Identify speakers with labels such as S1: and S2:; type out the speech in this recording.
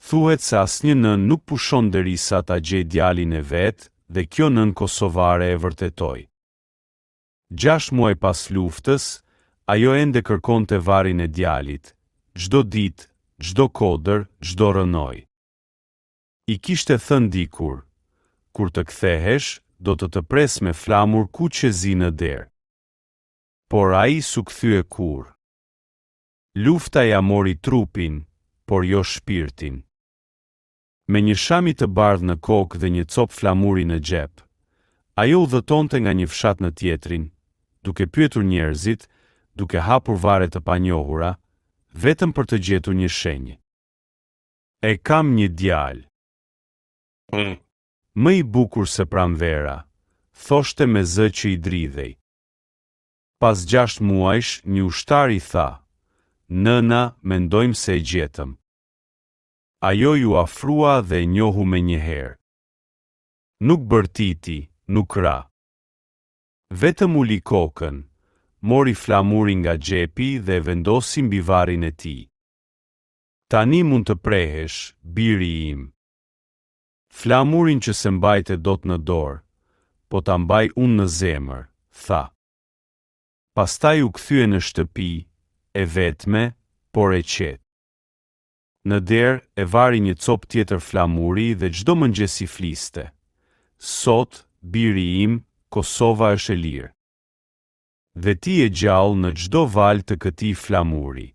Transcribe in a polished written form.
S1: Thuhet se asnjë nën nuk pushon derisa ta gjej djalin e vet, dhe kjo nën kosovare e vërtetoi. 6 muaj pas luftës, ajo ende kërkonte varin e djalit, çdo ditë, çdo kodër, çdo rënoj. I kishte thënë dikur, kur të kthehesh, do të pres me flamur kuqezi në derë. Por ai s'u kthye kur. Lufta ja mori trupin, por jo shpirtin. Me një shami të bardhë në kokë dhe një copë flamuri në xhep, ajo udhëtonte nga një fshat në tjetrin, duke pyetur njerëzit, duke hapur vare të panjohura, vetëm për të gjetur një shenjë. E kam një djalë. Më i bukur se pranvera, thoshte me zë që i dridhej. Pas 6 muajsh, një ushtar i tha, nëna, mendojmë se e gjetëm. Ajo ju afrua dhe e njohu me njëherë. Nuk bërtiti, nuk ra. Vetëm uli kokën, mori flamurin nga xhepi dhe e vendosi mbi varin e tij. Tani mund të prehesh, biri im. Flamurin që se mbajte dot në dorë, po ta mbaj unë në zemër, tha. Pastaj u kthye në shtëpi, e vetme, por e qetë. Në derë e vari një copë tjetër flamuri dhe çdo mëngjes i fliste. Sot, biri im, Kosova është e lirë. Dhe ti e gjallë në çdo valë të këtij flamuri.